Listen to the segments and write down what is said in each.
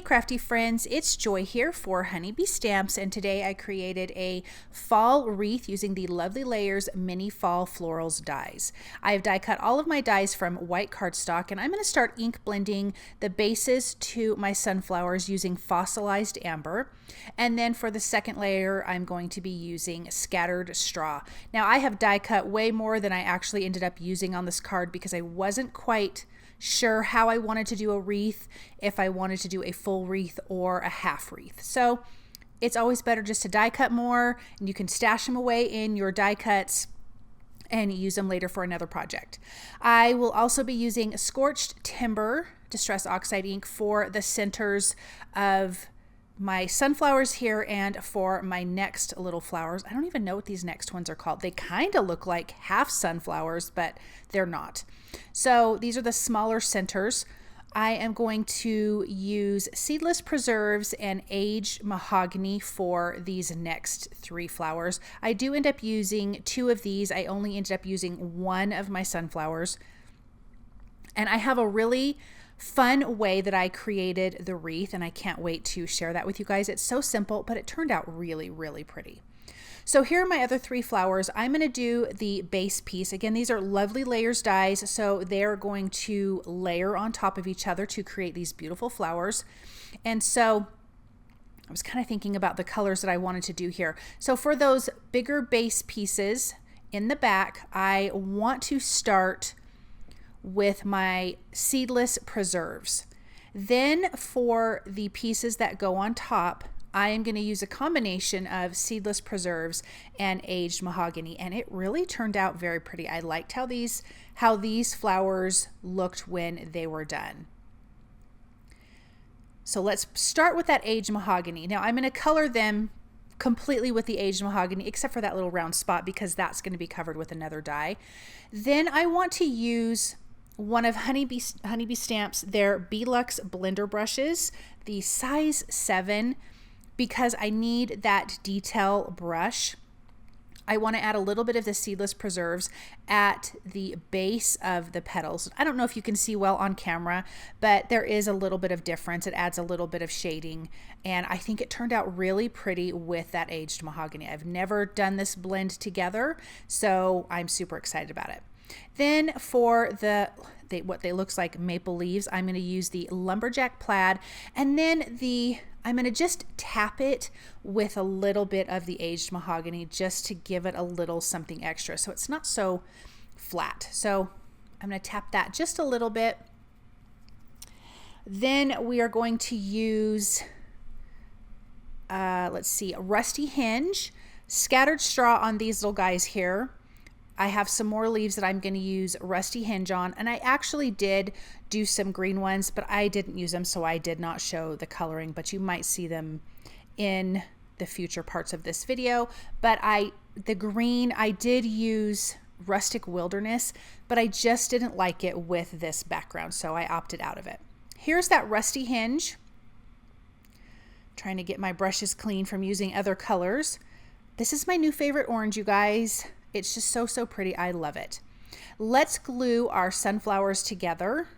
Hey crafty friends, it's Joy here for Honeybee Stamps, and today I created a fall wreath using the Lovely Layers Mini Fall Florals dies. I have die cut all of my dies from white cardstock, and I'm going to start ink blending the bases to my sunflowers using Fossilized amber. And then for the second layer, I'm going to be using scattered straw. Now I have die cut way more than I actually ended up using on this card because I wasn't quite sure how I wanted to do a wreath, if I wanted to do a full wreath or a half wreath. So it's always better just to die cut more, and you can stash them away in your die cuts and use them later for another project. I will also be using Scorched Timber Distress Oxide ink for the centers of my sunflowers here and for my next little flowers. I don't even know what these next ones are called. They kind of look like half sunflowers, but they're not. So these are the smaller centers. I am going to use Seedless Preserves and Aged Mahogany for these next three flowers. I do end up using two of these. I only ended up using one of my sunflowers. And I have a really fun way that I created the wreath, and I can't wait to share that with you guys. It's so simple, but it turned out really, really pretty. So here are my other three flowers. I'm going to do the base piece. Again, these are Lovely Layers dies, so they're going to layer on top of each other to create these beautiful flowers. And so I was kind of thinking about the colors that I wanted to do here. So for those bigger base pieces in the back, I want to start with my Seedless Preserves. Then for the pieces that go on top, I am going to use a combination of Seedless Preserves and Aged Mahogany, and it really turned out very pretty. I liked how these flowers looked when they were done. So let's start with that Aged Mahogany. Now I'm going to color them completely with the Aged Mahogany, except for that little round spot because that's going to be covered with another die. Then I want to use one of Honeybee Stamps, their Belux blender brushes, the size 7, because I need that detail brush. I want to add a little bit of the Seedless Preserves at the base of the petals. I don't know if you can see well on camera, but there is a little bit of difference. It adds a little bit of shading, and I think it turned out really pretty with that Aged Mahogany. I've never done this blend together, so I'm super excited about it. Then for what they looks like maple leaves, I'm going to use the lumberjack plaid, and then I'm going to just tap it with a little bit of the Aged Mahogany just to give it a little something extra so it's not so flat. So I'm going to tap that just a little bit. Then we are going to use let's see, a rusty hinge, scattered straw on these little guys here. I have some more leaves that I'm going to use rusty hinge on, and I actually did do some green ones, but I didn't use them, so I did not show the coloring, but you might see them in the future parts of this video. But the green, I did use Rustic Wilderness, but I just didn't like it with this background, so I opted out of it. Here's that rusty hinge. Trying to get my brushes clean from using other colors. This is my new favorite orange, you guys. It's just so pretty. I love it. Let's glue our sunflowers together.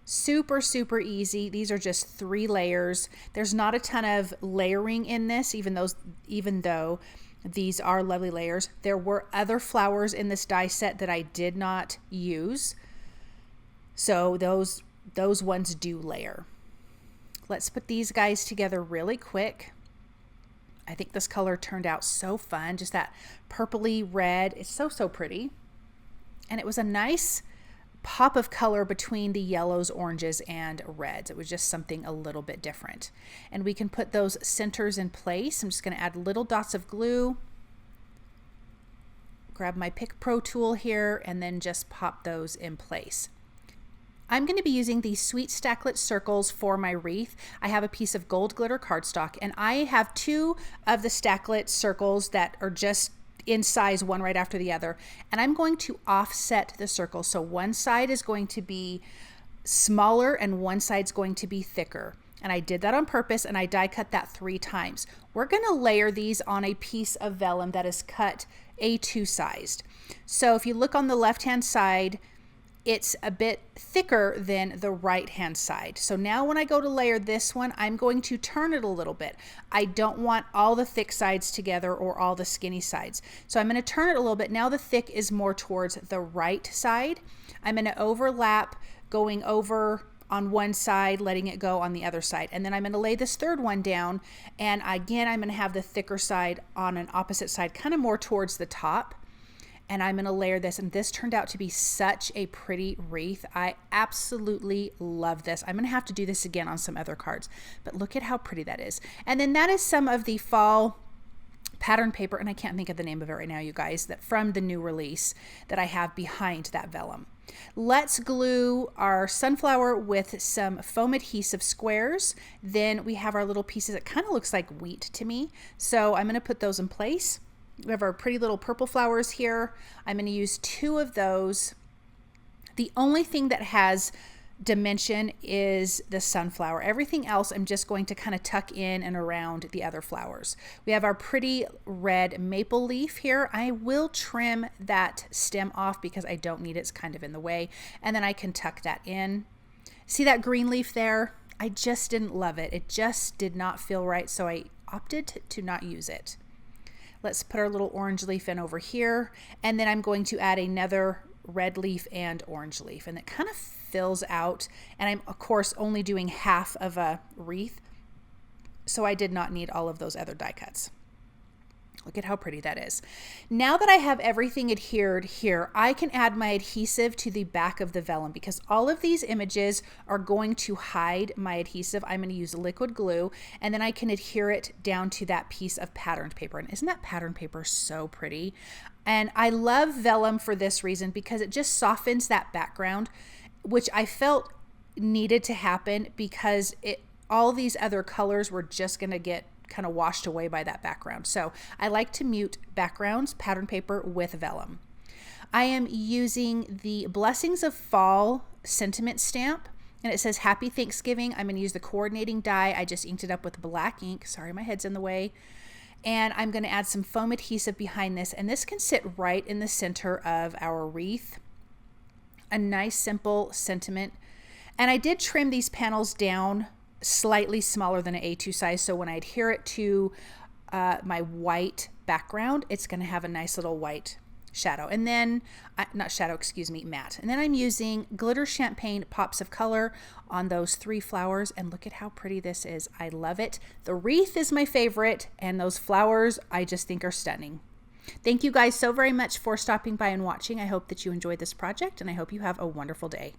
Super easy. These are just 3 layers. There's not a ton of layering in this, even though these are Lovely Layers. There were other flowers in this die set that I did not use, so those ones do layer. Let's put these guys together really quick. I think this color turned out so fun, just that purpley red. It's so pretty. And it was a nice pop of color between the yellows, oranges, and reds. It was just something a little bit different. And we can put those centers in place. I'm just going to add little dots of glue. Grab my Pick Pro tool here and then just pop those in place. I'm going to be using these Sweet Stacklet circles for my wreath. I have a piece of gold glitter cardstock, and I have 2 of the Stacklet circles that are just in size, one right after the other. And I'm going to offset the circle. So one side is going to be smaller and one side's going to be thicker. And I did that on purpose, and I die cut that 3 times. We're going to layer these on a piece of vellum that is cut A2 sized. So if you look on the left hand side, it's a bit thicker than the right hand side. So now when I go to layer this one, I'm going to turn it a little bit. I don't want all the thick sides together or all the skinny sides. So I'm going to turn it a little bit. Now the thick is more towards the right side. I'm going to overlap, going over on one side, letting it go on the other side. And then I'm going to lay this third one down. And again, I'm going to have the thicker side on an opposite side, kind of more towards the top. And I'm going to layer this, and this turned out to be such a pretty wreath. I absolutely love this. I'm going to have to do this again on some other cards, but look at how pretty that is. And then that is some of the fall pattern paper, and I can't think of the name of it right now, you guys, that from the new release that I have behind that vellum. Let's glue our sunflower with some foam adhesive squares. Then we have our little pieces. It kind of looks like wheat to me, so I'm going to put those in place. We have our pretty little purple flowers here. I'm going to use 2 of those. The only thing that has dimension is the sunflower. Everything else I'm just going to kind of tuck in and around the other flowers. We have our pretty red maple leaf here. I will trim that stem off because I don't need it. It's kind of in the way. And then I can tuck that in. See that green leaf there? I just didn't love it. It just did not feel right, so I opted to not use it. Let's put our little orange leaf in over here, and then I'm going to add another red leaf and orange leaf, and it kind of fills out. And I'm of course only doing half of a wreath, so I did not need all of those other die cuts. Look at how pretty that is. Now that I have everything adhered here, I can add my adhesive to the back of the vellum because all of these images are going to hide my adhesive. I'm going to use liquid glue, and then I can adhere it down to that piece of patterned paper. And isn't that pattern paper so pretty? And I love vellum for this reason because it just softens that background, which I felt needed to happen because all these other colors were just going to get kind of washed away by that background. So I like to mute backgrounds, pattern paper with vellum. I am using the Blessings of Fall sentiment stamp, and it says Happy Thanksgiving. I'm going to use the coordinating die. I just inked it up with black ink. Sorry, my head's in the way. And I'm going to add some foam adhesive behind this, and this can sit right in the center of our wreath. A nice simple sentiment. And I did trim these panels down slightly smaller than an A2 size, so when I adhere it to my white background, it's going to have a nice little white shadow. And then, not shadow, excuse me, matte. And then I'm using Glitter Champagne Pops of Color on those 3 flowers, and look at how pretty this is. I love it. The wreath is my favorite, and those flowers I just think are stunning. Thank you guys so very much for stopping by and watching. I hope that you enjoyed this project, and I hope you have a wonderful day.